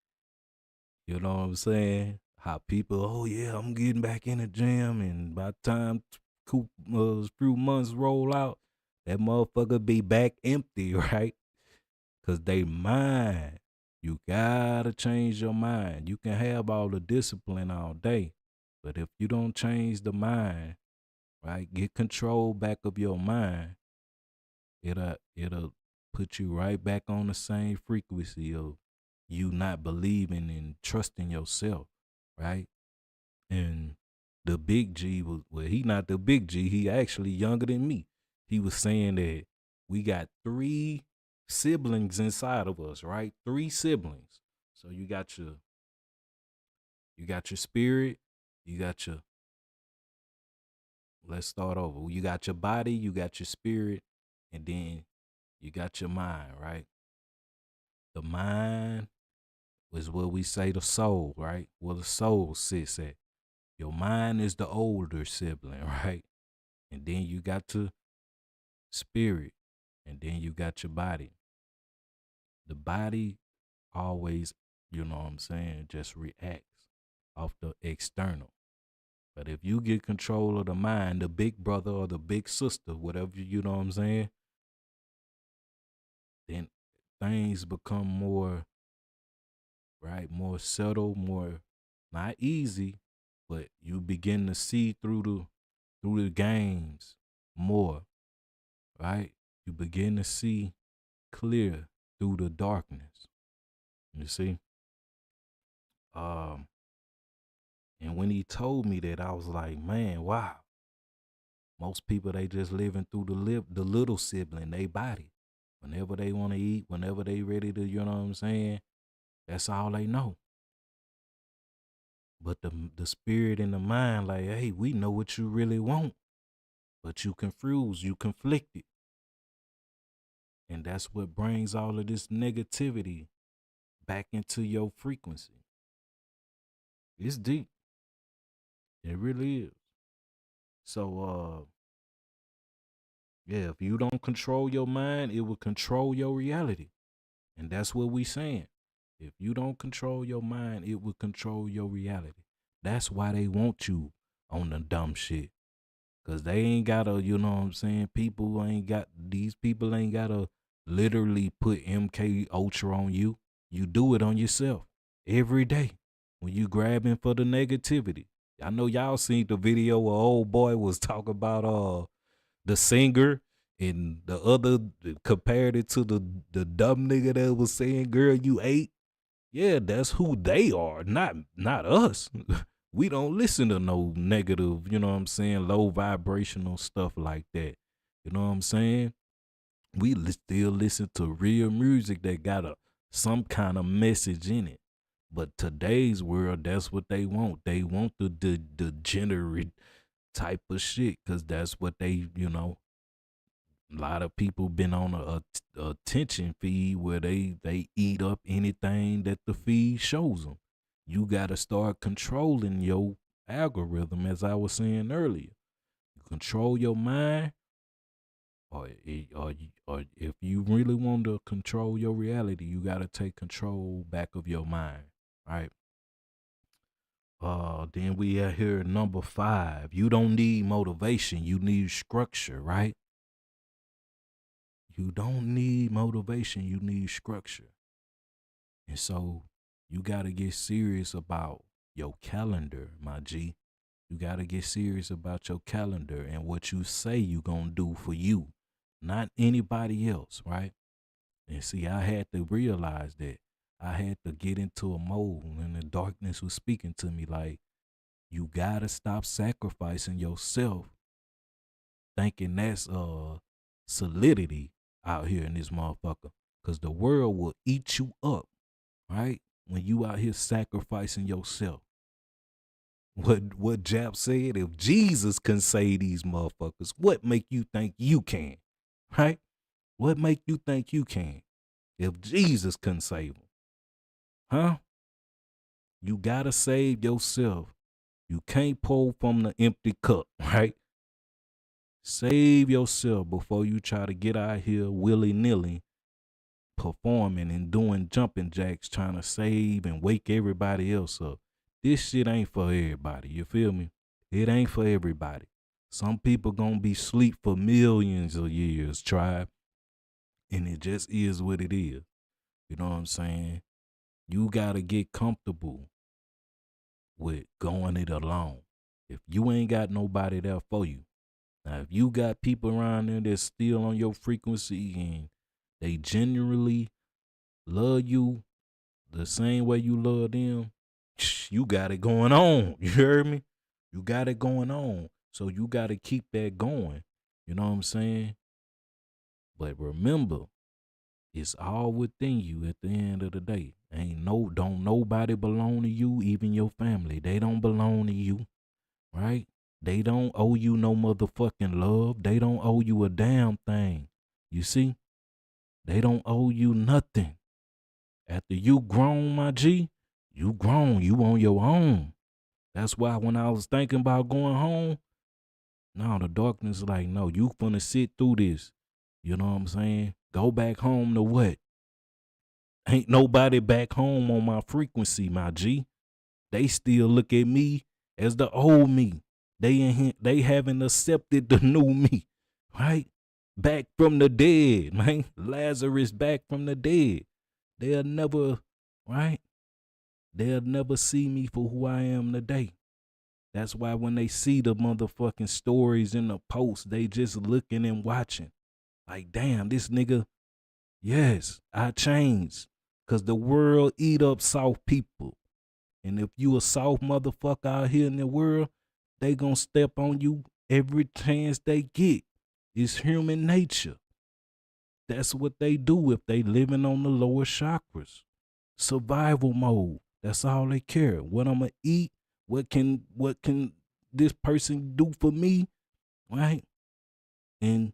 You know what I'm saying? How people, oh yeah, I'm getting back in the gym, and by the time few months roll out, that motherfucker be back empty, right? Cause they mind. You gotta change your mind. You can have all the discipline all day, but if you don't change the mind, right, get control back of your mind, it'll put you right back on the same frequency of you not believing and trusting yourself, right? And the big G was, well, he not the big G, he actually younger than me. He was saying that we got 3 siblings inside of us, right? 3 siblings. So you got your spirit, you got your, let's start over. You got your body, you got your spirit, and then you got your mind, right? The mind is what we say the soul, right? Where the soul sits at. Your mind is the older sibling, right? And then you got the spirit, and then you got your body. The body always, you know what I'm saying, just reacts off the external. But if you get control of the mind, the big brother or the big sister, whatever, you know what I'm saying, then things become more, right, more subtle, more not easy, but you begin to see through the games more, right? You begin to see clear through the darkness. You see? And when he told me that, I was like, man, wow. Most people, they just living through the little sibling, they body. Whenever they want to eat, whenever they ready to, you know what I'm saying? That's all they know. But the spirit and the mind, like, hey, we know what you really want, but you confused, you conflicted. And that's what brings all of this negativity back into your frequency. It's deep. It really is. So, yeah, if you don't control your mind, it will control your reality. And that's what we saying. If you don't control your mind, it will control your reality. That's why they want you on the dumb shit. Cause they ain't gotta, you know what I'm saying? These people ain't gotta literally put MK Ultra on you. You do it on yourself every day when you grabbing for the negativity. I know y'all seen the video where old boy was talking about the singer and the other compared it to the dumb nigga that was saying, girl, you ate. Yeah, that's who they are, not us. We don't listen to no negative, you know what I'm saying, low vibrational stuff like that. You know what I'm saying? We still listen to real music that got some kind of message in it. But today's world, that's what they want. They want the degenerate type of shit because that's what they, you know, a lot of people been on a attention feed where they eat up anything that the feed shows them. You got to start controlling your algorithm, as I was saying earlier. You control your mind, or if you really want to control your reality, you got to take control back of your mind, right? Then we are here number 5. You don't need motivation, you need structure, right? You don't need motivation, you need structure. And so you got to get serious about your calendar, my G. You got to get serious about your calendar and what you say you going to do for you, not anybody else, right? And see, I had to realize that. I had to get into a mode and the darkness was speaking to me like, you got to stop sacrificing yourself thinking that's solidity out here in this motherfucker. Because the world will eat you up, right? When you out here sacrificing yourself. What Jap said, if Jesus can save these motherfuckers, what make you think you can? Right? What make you think you can? If Jesus couldn't save them. Huh? You gotta save yourself. You can't pour from the empty cup, right? Save yourself before you try to get out here willy-nilly performing and doing jumping jacks trying to save and wake everybody else up. This shit ain't for everybody, you feel me? It ain't for everybody. Some people gonna be asleep for millions of years, tribe, and it just is what it is. You know what I'm saying? You gotta get comfortable with going it alone. If you ain't got nobody there for you, now if you got people around there that's still on your frequency and they genuinely love you the same way you love them, you got it going on. You heard me? You got it going on. So you got to keep that going. You know what I'm saying? But remember, it's all within you at the end of the day. Don't nobody belong to you, even your family. They don't belong to you, right? They don't owe you no motherfucking love. They don't owe you a damn thing. You see? They don't owe you nothing. After you grown, my G, you grown. You on your own. That's why when I was thinking about going home, no, the darkness like, no, you finna sit through this. You know what I'm saying? Go back home to what? Ain't nobody back home on my frequency, my G. They still look at me as the old me. They haven't accepted the new me, right? Back from the dead, man. Lazarus back from the dead. They'll never, right? They'll never see me for who I am today. That's why when they see the motherfucking stories in the post, they just looking and watching. Like, damn, this nigga, yes, I changed. Because the world eat up soft people. And if you a soft motherfucker out here in the world, they gonna step on you every chance they get. It's human nature. That's what they do if they living on the lower chakras. Survival mode. That's all they care. What I'm gonna eat, what can this person do for me, right? And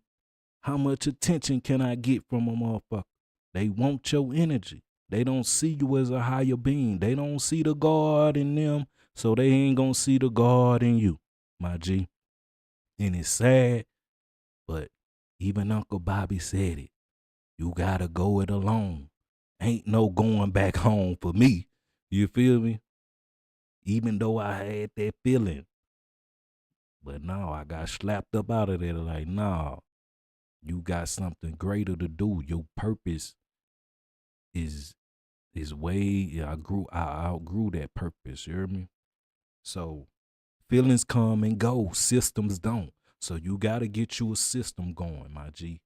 how much attention can I get from a motherfucker? They want your energy. They don't see you as a higher being. They don't see the God in them, so they ain't gonna see the God in you, my G. And it's sad, but even Uncle Bobby said it. You gotta go it alone. Ain't no going back home for me. You feel me? Even though I had that feeling. But no, I got slapped up out of there like, nah, you got something greater to do. Your purpose is way, I outgrew that purpose, you hear me? So feelings come and go, systems don't. So you gotta get you a system going, my G.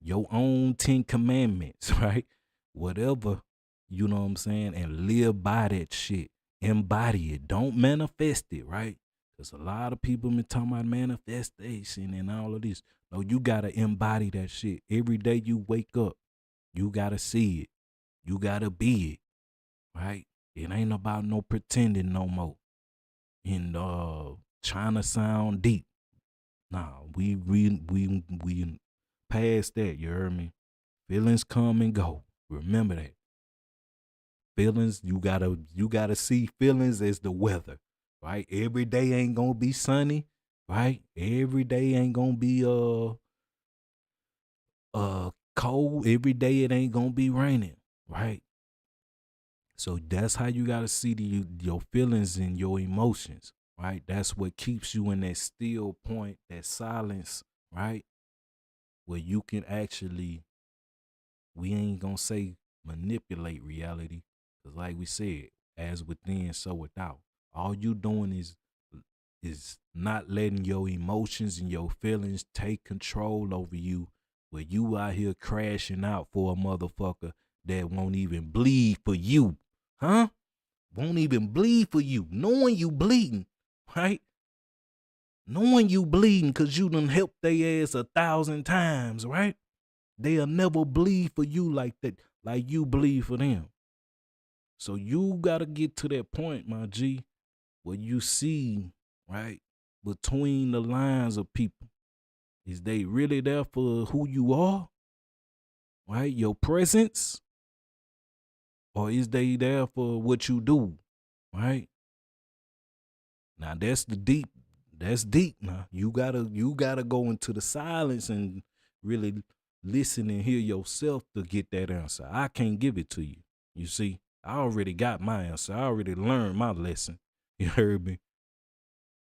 Your own 10 commandments, right? Whatever, you know what I'm saying? And live by that shit. Embody it. Don't manifest it, right? Because a lot of people been talking about manifestation and all of this. No, you got to embody that shit. Every day you wake up, you got to see it. You got to be it, right? It ain't about no pretending no more. And trying to sound deep. Nah, we past that, you heard me? Feelings come and go. Remember that. Feelings, you gotta see feelings as the weather, right? Every day ain't gonna be sunny, right? Every day ain't gonna be cold. Every day it ain't gonna be raining, right? So that's how you gotta see your feelings and your emotions, right? That's what keeps you in that still point, that silence, right? Where you can actually, we ain't gonna say manipulate reality, because like we said, as within, so without. All you doing is not letting your emotions and your feelings take control over you, where you out here crashing out for a motherfucker that won't even bleed for you, huh? Won't even bleed for you, knowing you bleeding, right? Knowing you bleeding because you done helped their ass 1,000 times, right? They'll never bleed for you like that, like you bleed for them. So you got to get to that point, my G, where you see, right, between the lines of people. Is they really there for who you are, right? Your presence? Or is they there for what you do, right? Now that's the deep, That's deep now. You gotta go into the silence and really listen and hear yourself to get that answer. I can't give it to you. You see, I already got my answer. I already learned my lesson. You heard me?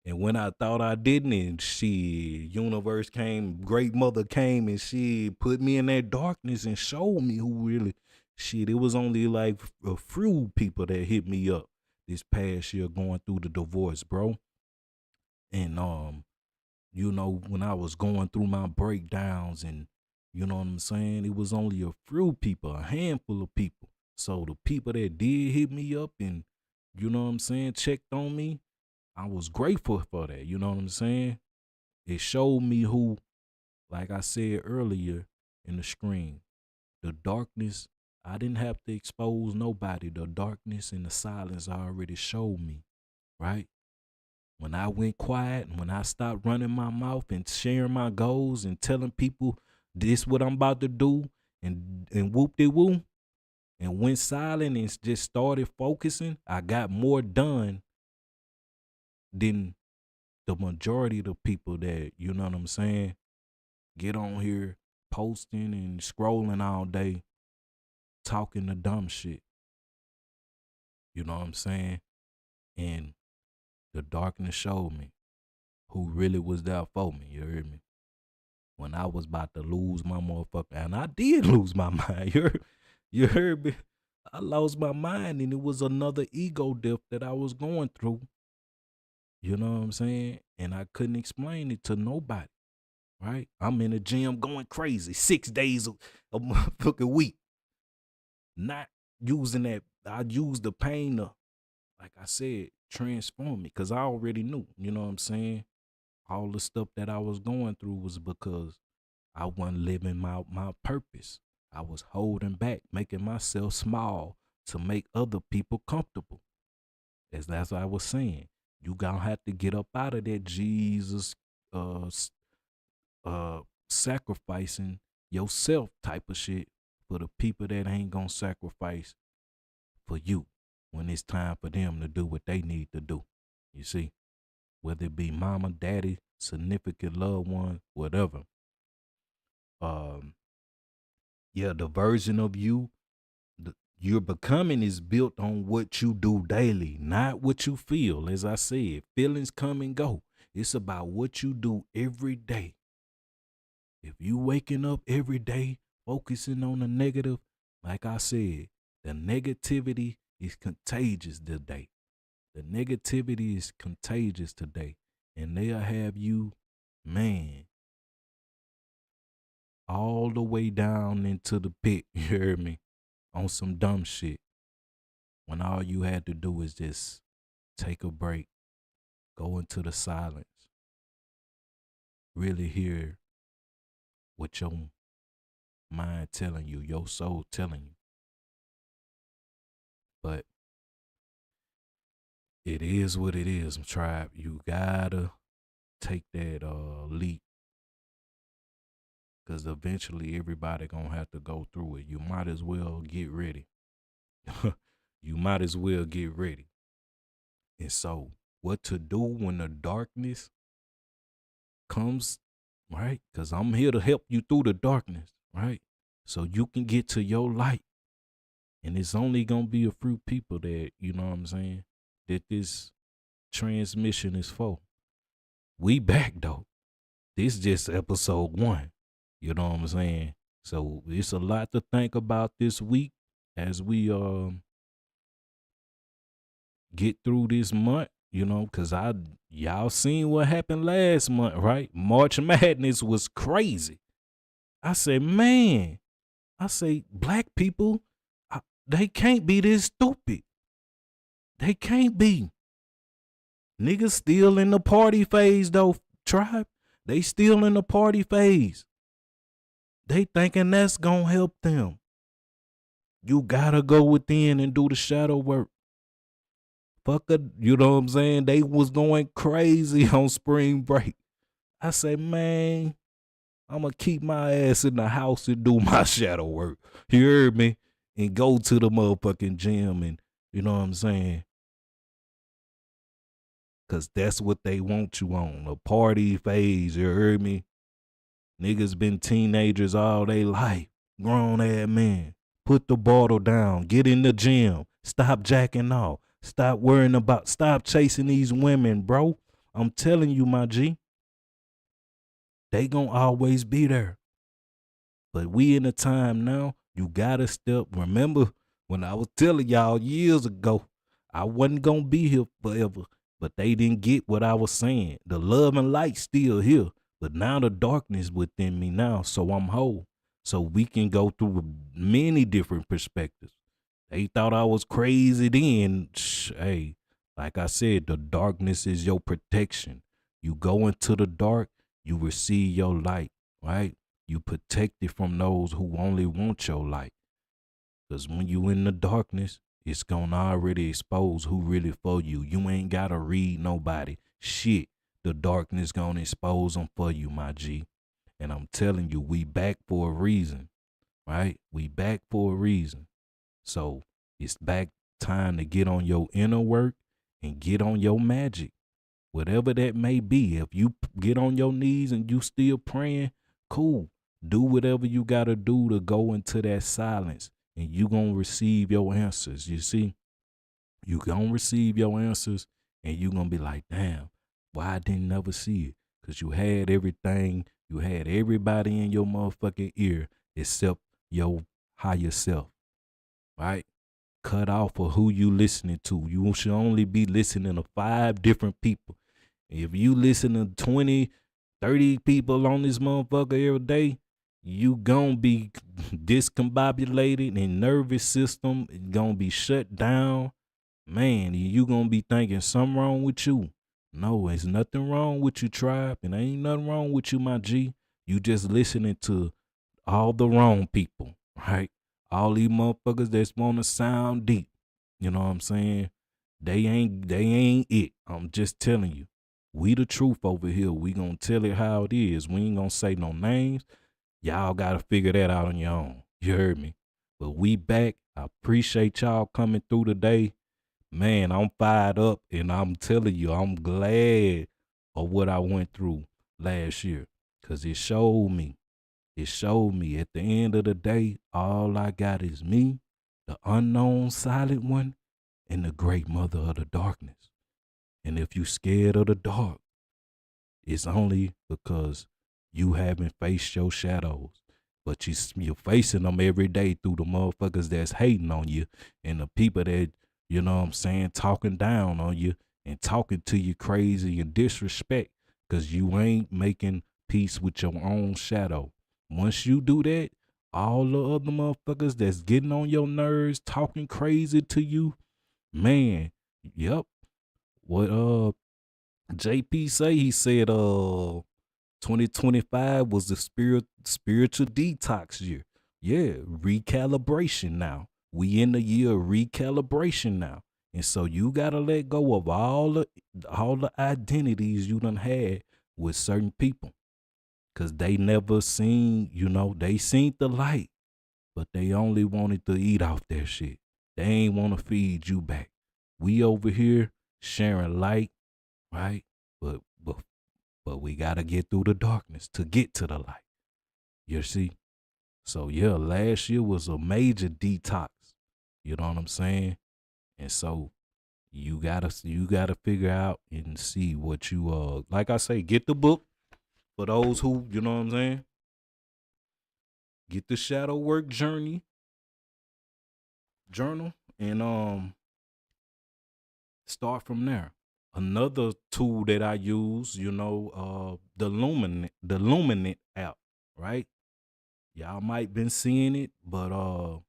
And when I thought I didn't, and universe came, great mother came, and she put me in that darkness and showed me who really shit. It was only like a few people that hit me up this past year going through the divorce, bro. And when I was going through my breakdowns, and you know what I'm saying, it was only a few people, a handful of people. So the people that did hit me up and you know what I'm saying, checked on me, I was grateful for that. You know what I'm saying? It showed me who, like I said earlier in the screen, the darkness, I didn't have to expose nobody. The darkness and the silence already showed me, right? When I went quiet, when I stopped running my mouth and sharing my goals and telling people this what I'm about to do and whoop-de-woo, and went silent and just started focusing, I got more done than the majority of the people that, you know what I'm saying, get on here posting and scrolling all day, talking the dumb shit. You know what I'm saying? And the darkness showed me who really was there for me. You heard me? When I was about to lose my motherfucker, and I did lose my mind. You heard me? I lost my mind, and it was another ego death that I was going through. You know what I'm saying? And I couldn't explain it to nobody, right? I'm in the gym going crazy 6 days a motherfucking week. Not using that. I used the pain to, like I said, transform me, because I already knew, you know what I'm saying? All the stuff that I was going through was because I wasn't living my purpose. I was holding back, making myself small to make other people comfortable. That's what I was saying. You gonna have to get up out of that Jesus sacrificing yourself type of shit for the people that ain't gonna sacrifice for you when it's time for them to do what they need to do. You see? Whether it be mama, daddy, significant loved one, whatever. Yeah, the version of you you're becoming is built on what you do daily, not what you feel. As I said, feelings come and go. It's about what you do every day. If you waking up every day focusing on the negative, like I said, the negativity is contagious today. The negativity is contagious today. And they'll have you, man, all the way down into the pit, you heard me, on some dumb shit. When all you had to do is just take a break, go into the silence, really hear what your mind telling you, your soul telling you. But it is what it is, tribe. You gotta take that leap, because eventually everybody gonna have to go through it. You might as well get ready. You might as well get ready. And so, what to do when the darkness comes, right? Because I'm here to help you through the darkness, right? So you can get to your light. And it's only going to be a few people that, you know what I'm saying, that this transmission is for. We back, though. This just episode 1. You know what I'm saying? So it's a lot to think about this week as we get through this month, you know, because y'all seen what happened last month, right? March Madness was crazy. I say, man, black people, they can't be this stupid. They can't be. Niggas still in the party phase, though, tribe. They still in the party phase. They thinking that's gonna help them. You gotta go within and do the shadow work. Fucker, you know what I'm saying? They was going crazy on spring break. I say, man, I'm gonna keep my ass in the house and do my shadow work. You heard me? And go to the motherfucking gym and, you know what I'm saying, Cause that's what they want you on. A party phase, you heard me? Niggas been teenagers all they life. Grown ass men. Put the bottle down. Get in the gym. Stop jacking off. Stop chasing these women, bro. I'm telling you, my G. They gonna always be there. But we in a time now, you gotta step. Remember when I was telling y'all years ago, I wasn't gonna be here forever. But they didn't get what I was saying. The love and light still here. But now the darkness within me now. So I'm whole. So we can go through many different perspectives. They thought I was crazy then. Hey, like I said, the darkness is your protection. You go into the dark, you receive your light, right? You protected from those who only want your light. Because when you in the darkness, it's going to already expose who really for you. You ain't got to read nobody. Shit, the darkness going to expose them for you, my G. And I'm telling you, we back for a reason, right? We back for a reason. So it's back time to get on your inner work and get on your magic. Whatever that may be. If you get on your knees and you still praying, cool. Do whatever you got to do to go into that silence. And you going to receive your answers. You see, you going to receive your answers and you going to be like, damn, why I didn't never see it? Because you had everything. You had everybody in your motherfucking ear except your higher self, right? Cut off of who you listening to. You should only be listening to 5 different people. If you listen to 20, 30 people on this motherfucker every day, you gonna be discombobulated and nervous system is gonna be shut down. Man, you gonna be thinking something wrong with you. No, there's nothing wrong with you, tribe, and ain't nothing wrong with you, my G. You just listening to all the wrong people, right? All these motherfuckers that's wanna sound deep. You know what I'm saying? They ain't it. I'm just telling you. We the truth over here. We gonna tell it how it is. We ain't gonna say no names. Y'all got to figure that out on your own. You heard me? But we back. I appreciate y'all coming through today. Man, I'm fired up and I'm telling you, I'm glad of what I went through last year because it showed me at the end of the day, all I got is me, the unknown silent one, and the great mother of the darkness. And if you scared of the dark, it's only because you haven't faced your shadows, but you're facing them every day through the motherfuckers that's hating on you and the people that, you know what I'm saying, talking down on you and talking to you crazy and disrespect because you ain't making peace with your own shadow. Once you do that, all the other motherfuckers that's getting on your nerves, talking crazy to you, man, yep. What JP say, he said 2025 was the spiritual detox year. Yeah, recalibration now. We in the year of recalibration now. And so you gotta let go of all the identities you done had with certain people. Cause they never seen, they seen the light, but they only wanted to eat off their shit. They ain't wanna feed you back. We over here sharing light, right? But we got to get through the darkness to get to the light. You see? So, yeah, last year was a major detox. You know what I'm saying? And so you gotta figure out and see what you, like I say, get the book for those who, you know what I'm saying? Get the shadow work journal and start from there. Another tool that I use, the Luminant app, right? Y'all might been seeing it, but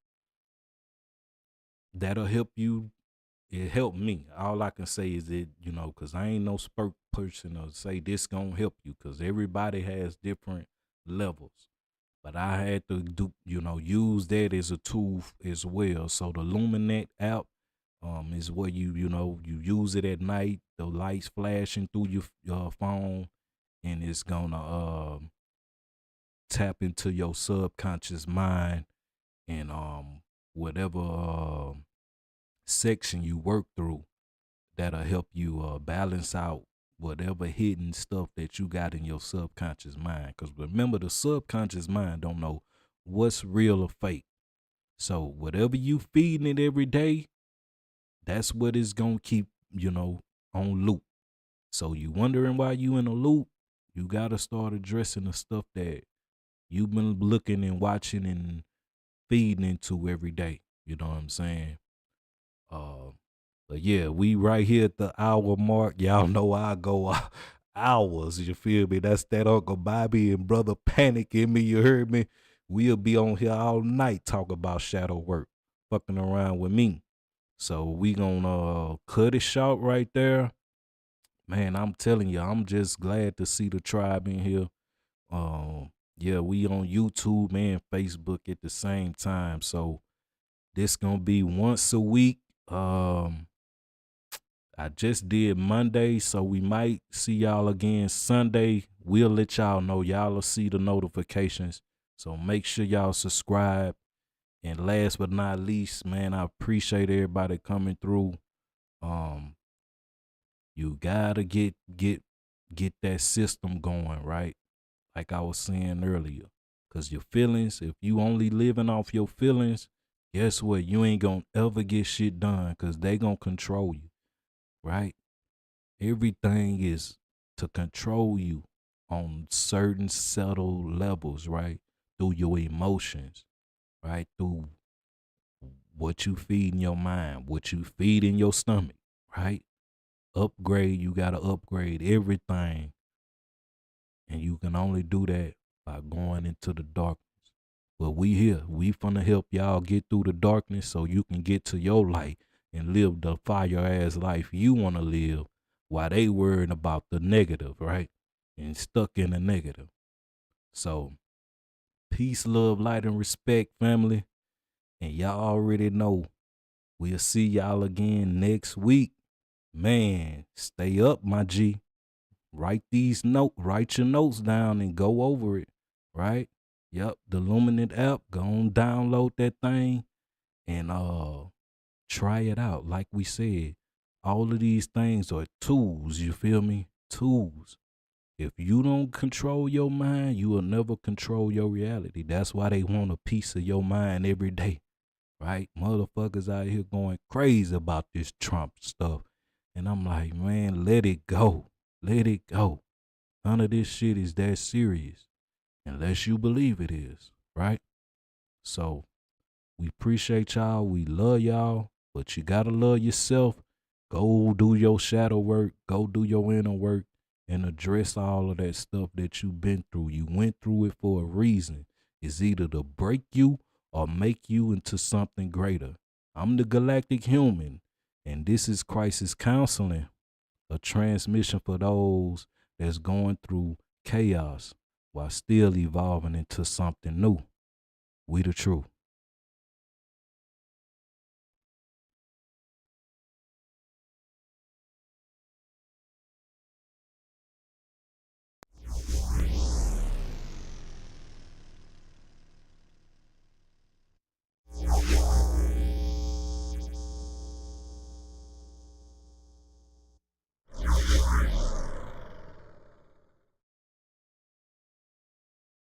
that'll help you. It helped me. All I can say is that, because I ain't no spokesperson to say this gonna help you, because everybody has different levels. But I had to use that as a tool as well. So the Luminant app is where you use it at night, the lights flashing through your phone, and it's gonna tap into your subconscious mind and whatever section you work through, that'll help you balance out whatever hidden stuff that you got in your subconscious mind. Because remember, the subconscious mind don't know what's real or fake. So whatever you feeding it every day, that's what it's gonna keep, on loop. So you wondering why you in a loop, you gotta start addressing the stuff that you've been looking and watching and feeding into every day. You know what I'm saying? But yeah, we right here at the hour mark. Y'all know I go hours. You feel me? That's that Uncle Bobby and Brother Panic in me. You heard me? We'll be on here all night talking about shadow work, fucking around with me. So we gonna cut it short right there. Man, I'm telling you, I'm just glad to see the tribe in here. Yeah, we on YouTube and Facebook at the same time. So this gonna be once a week. I just did Monday, so we might see y'all again Sunday. We'll let y'all know. Y'all will see the notifications. So make sure y'all subscribe. And last but not least, man, I appreciate everybody coming through. You gotta get that system going, right? Like I was saying earlier. Cause your feelings, if you only living off your feelings, guess what? You ain't gonna ever get shit done, cause they gonna control you, right? Everything is to control you on certain subtle levels, right? Through your emotions, right? Through what you feed in your mind, what you feed in your stomach, right? Upgrade, you gotta upgrade everything. And you can only do that by going into the darkness. But we here, we finna help y'all get through the darkness so you can get to your light and live the fire ass life you wanna live while they worrying about the negative, right? And stuck in the negative. So peace, love, light, and respect, family. And y'all already know we'll see y'all again next week. Man, stay up, my G. Write your notes down and go over it, right? Yep, the Luminant app, go on download that thing and try it out. Like we said, all of these things are tools, you feel me? Tools. If you don't control your mind, you will never control your reality. That's why they want a piece of your mind every day, right? Motherfuckers out here going crazy about this Trump stuff. And I'm like, man, let it go. Let it go. None of this shit is that serious unless you believe it is, right? So we appreciate y'all. We love y'all, but you gotta love yourself. Go do your shadow work. Go do your inner work and address all of that stuff that you've been through. You went through it for a reason. It's either to break you or make you into something greater. I'm the Galactic Human, and this is Crisis Counseling, a transmission for those that's going through chaos while still evolving into something new. We the truth.